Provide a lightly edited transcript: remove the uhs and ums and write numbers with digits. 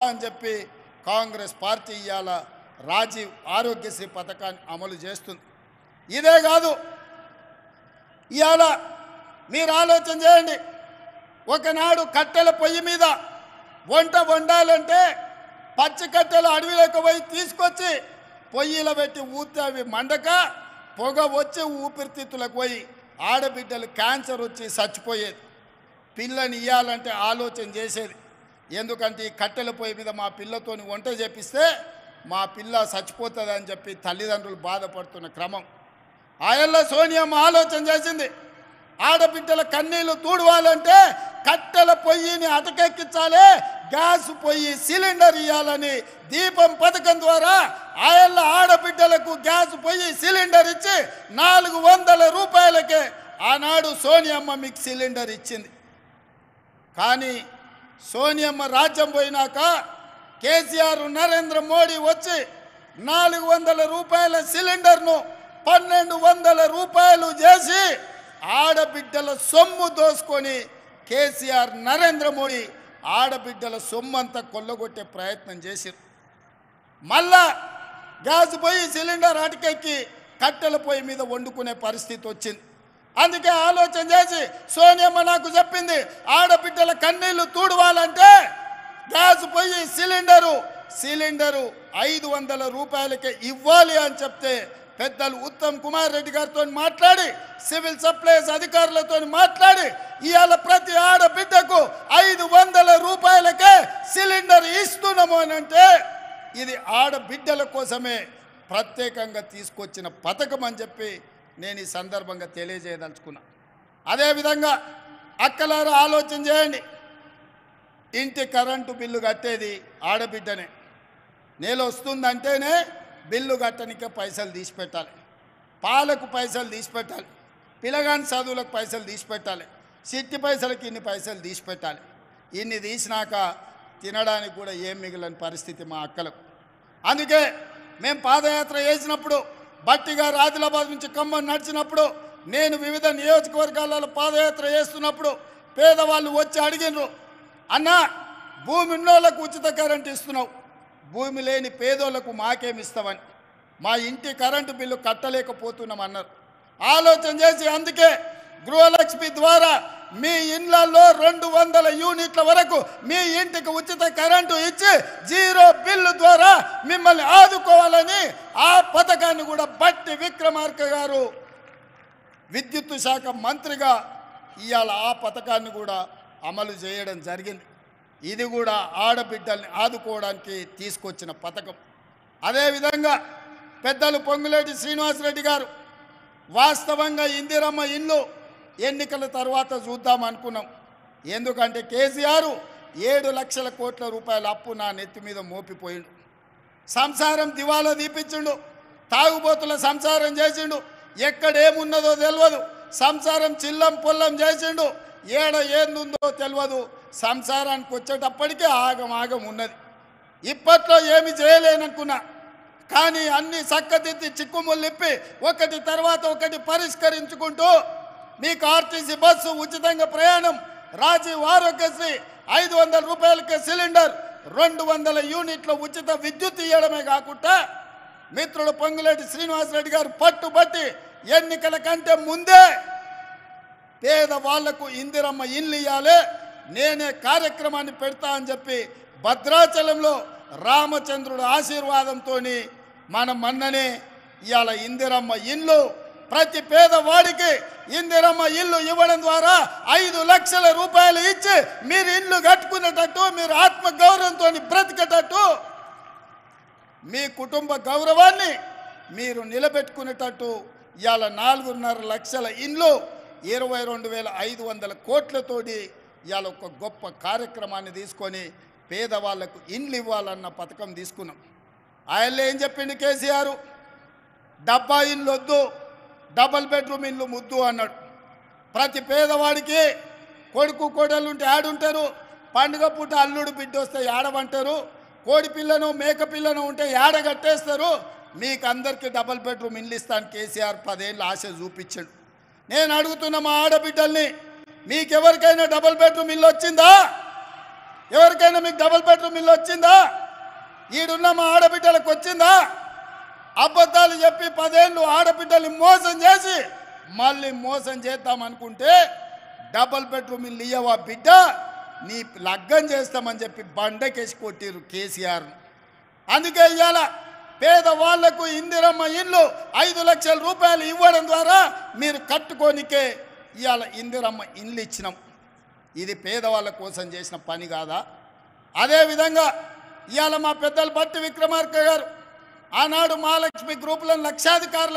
అని చెప్పి కాంగ్రెస్ పార్టీ ఇవాళ రాజీవ్ ఆరోగ్యశ్రీ పథకాన్ని అమలు చేస్తుంది. ఇదే కాదు, ఇవాళ మీరు ఆలోచన చేయండి. ఒకనాడు కట్టెల పొయ్యి మీద వంట వండాలంటే పచ్చి కట్టెలు అడవిలోకి పోయి తీసుకొచ్చి పొయ్యిలో పెట్టి ఊతే అవి మండక పొగ వచ్చి ఊపిరితిత్తులకు పోయి ఆడబిడ్డలు క్యాన్సర్ వచ్చి చచ్చిపోయేది. పిల్లని ఇవ్వాలంటే ఆలోచన చేసేది. ఎందుకంటే ఈ కట్టెల పొయ్యి మీద మా పిల్లతోని వంట చేపిస్తే మా పిల్ల చచ్చిపోతుంది అని చెప్పి తల్లిదండ్రులు బాధపడుతున్న క్రమం. ఆయల్ల సోనియమ్మ ఆలోచన చేసింది. ఆడబిడ్డల కన్నీళ్లు తూడవాలంటే కట్టెల పొయ్యిని అటకెక్కించాలి, గ్యాస్ పొయ్యి సిలిండర్ ఇవ్వాలని దీపం పథకం ద్వారా ఆయల్ల ఆడబిడ్డలకు గ్యాస్ పొయ్యి సిలిండర్ ఇచ్చి 400 రూపాయలకే ఆనాడు సోనియమ్మ మీకు సిలిండర్ ఇచ్చింది. కానీ సోనియమ్మ రాజ్యం పోయినాక కేసీఆర్ నరేంద్ర మోడీ వచ్చి 400 రూపాయల సిలిండర్ను 1200 రూపాయలు చేసి ఆడబిడ్డల సొమ్ము దోసుకొని కేసీఆర్ నరేంద్ర మోడీ ఆడబిడ్డల సొమ్ము అంతా కొల్లగొట్టే ప్రయత్నం చేశారు. మళ్ళా గ్యాస్ పొయ్యి సిలిండర్ అటకెక్కి కట్టెల పొయ్యి మీద వండుకునే పరిస్థితి వచ్చింది. అందుకే ఆలోచన చేసి సోనియమ్మ నాకు చెప్పింది, ఆడబిడ్డల కన్నీళ్లు తూడవాలంటే గ్యాస్ పొయ్యి సిలిండరు 500 రూపాయలకే ఇవ్వాలి అని చెప్తే పెద్దలు ఉత్తమ్ కుమార్ రెడ్డి గారితో మాట్లాడి సివిల్ సప్లైస్ అధికారులతో మాట్లాడి ఇవాళ ప్రతి ఆడబిడ్డకు 500 రూపాయలకే సిలిండర్ ఇస్తున్నాము అని అంటే ఇది ఆడబిడ్డల కోసమే ప్రత్యేకంగా తీసుకొచ్చిన పథకం అని చెప్పి నేను ఈ సందర్భంగా తెలియజేయదలుచుకున్నా. అదేవిధంగా అక్కలారా ఆలోచన చేయండి. ఇంటి కరెంటు బిల్లు కట్టేది ఆడబిడ్డనే. నెల వస్తుందంటేనే బిల్లు కట్టనికే పైసలు తీసి పెట్టాలి, పాలకు పైసలు తీసి పెట్టాలి, పిల్లగాని చదువులకు పైసలు తీసి పెట్టాలి, సిట్టి పైసలకి ఇన్ని పైసలు తీసి పెట్టాలి. ఇన్ని తీసినాక తినడానికి కూడా ఏం మిగిలిన పరిస్థితి మా అక్కలకు. అందుకే మేము పాదయాత్ర చేసినప్పుడు బట్టిగా ఆదిలాబాద్ నుంచి ఖమ్మం నడిచినప్పుడు నేను వివిధ నియోజకవర్గాలలో పాదయాత్ర చేస్తున్నప్పుడు పేదవాళ్ళు వచ్చి అడిగినరు, అన్న భూమి ఉన్నోళ్ళకు ఉచిత కరెంటు ఇస్తున్నావు, భూమి లేని పేదోళ్లకు మాకేమిస్తామని. మా ఇంటి కరెంటు బిల్లు కట్టలేకపోతున్నాం అన్నారు. ఆలోచన చేసి అందుకే గృహలక్ష్మి ద్వారా మీ ఇళ్లలో 200 యూనిట్ల వరకు మీ ఇంటికి ఉచిత కరెంటు ఇచ్చి 0 బిల్లు ద్వారా మిమ్మల్ని ఆదుకోవాలని ఆ పథకాన్ని కూడా బట్టి విక్రమార్క గారు విద్యుత్ శాఖ మంత్రిగా ఇవాళ ఆ పథకాన్ని కూడా అమలు చేయడం జరిగింది. ఇది కూడా ఆడబిడ్డల్ని ఆదుకోవడానికి తీసుకొచ్చిన పథకం. అదేవిధంగా పెద్దలు పొంగులేటి శ్రీనివాసరెడ్డి గారు వాస్తవంగా ఇందిరమ్మ ఇల్లు ఎన్నికల తర్వాత చూద్దాం అనుకున్నాం. ఎందుకంటే కేసీఆర్ 7 లక్షల కోట్ల రూపాయల అప్పు నా నెత్తి మీద మోపిపోయిండు. సంసారం దివాలా దీపించిండు, తాగుబోతుల సంసారం చేసిండు, ఎక్కడేమున్నదో తెలియదు, సంసారం చిల్లం పొల్లం చేసిండు, ఏందుందో తెలియదు. సంసారానికి వచ్చేటప్పటికే ఆగం ఉన్నది. ఇప్పట్లో ఏమి చేయలేననుకున్నా, కానీ అన్ని చక్కదిద్ది చిక్కుముళ్ళిప్పి ఒకటి తర్వాత ఒకటి పరిష్కరించుకుంటూ మీకు ఆర్టీసీ బస్సు ఉచితంగా ప్రయాణం, రాజీవ్ ఆరోగ్యశ్రీ 500 రూపాయలకే సిలిండర్, 200 యూనిట్ల ఉచిత విద్యుత్ ఇవ్వడమే కాకుండా మిత్రుడు పొంగులేటి శ్రీనివాసరెడ్డి గారు పట్టుబట్టి ఎన్నికల కంటే ముందే పేదవాళ్లకు ఇందిరమ్మ ఇల్లు ఇవ్వాలి, నేనే కార్యక్రమాన్ని పెడతా అని చెప్పి భద్రాచలంలో రామచంద్రుడు ఆశీర్వాదంతో మనం మొన్ననే ఇవాళ ఇందిరమ్మ ఇల్లు ప్రతి పేదవాడికి ఇందిరమ్మ ఇల్లు ఇవ్వడం ద్వారా 5 లక్షల రూపాయలు ఇచ్చి మీరు ఇల్లు కట్టుకునేటట్టు, మీరు ఆత్మగౌరవంతో బ్రతికేటట్టు, మీ కుటుంబ గౌరవాన్ని మీరు నిలబెట్టుకునేటట్టు ఇవాళ 4.5 లక్షల ఇల్లు 22,500 కోట్లతోటి ఇవాళ ఒక గొప్ప కార్యక్రమాన్ని తీసుకొని పేదవాళ్లకు ఇండ్లు ఇవ్వాలన్న పథకం తీసుకున్నాం. ఆయన ఏం చెప్పిండు కేసీఆర్, డబ్బా ఇల్లు వద్దు, డబల్ బెడ్రూమ్ ఇల్లు ముద్దు అన్నాడు. ప్రతి పేదవాడికి కొడుకు కోడలు ఉంటే ఆడుంటారు, పండుగ పూట అల్లుడు బిడ్డ వస్తే ఏడవంటారు, కోడి పిల్లను మేక పిల్లను ఉంటే ఏడగట్టేస్తారు, మీకు అందరికీ డబల్ బెడ్రూమ్ ఇల్లు ఇస్తాను కేసీఆర్ 10 ఏళ్ళు ఆశ చూపించాడు. నేను అడుగుతున్న మా ఆడబిడ్డల్ని, మీకెవరికైనా డబల్ బెడ్రూమ్ ఇల్లు వచ్చిందా? ఎవరికైనా మీకు డబుల్ బెడ్రూమ్ ఇల్లు వచ్చిందా? ఈడున్న మా ఆడబిడ్డలకు వచ్చిందా? అబద్ధాలు చెప్పి 10 ఏళ్ళు ఆడబిడ్డల్ని మోసం చేసి మళ్ళీ మోసం చేద్దామనుకుంటే డబుల్ బెడ్రూమ్ ఇల్లు ఇయ్యవా బిడ్డ, నీ లగ్గం చేస్తామని చెప్పి బండకేసి కొట్టిరు కేసీఆర్. అందుకే ఇవాళ పేదవాళ్లకు ఇందిరమ్మ ఇల్లు 5 లక్షల రూపాయలు ఇవ్వడం ద్వారా మీరు కట్టుకోనికే ఇవాళ ఇందిరమ్మ ఇల్లు ఇచ్చినాం. ఇది పేదవాళ్ళ కోసం చేసిన పని కాదా? అదేవిధంగా ఇవాళ మా పెద్దలు బట్టి విక్రమార్క గారు ఆనాడు మహాలక్ష్మి గ్రూపులను లక్షాధికారులు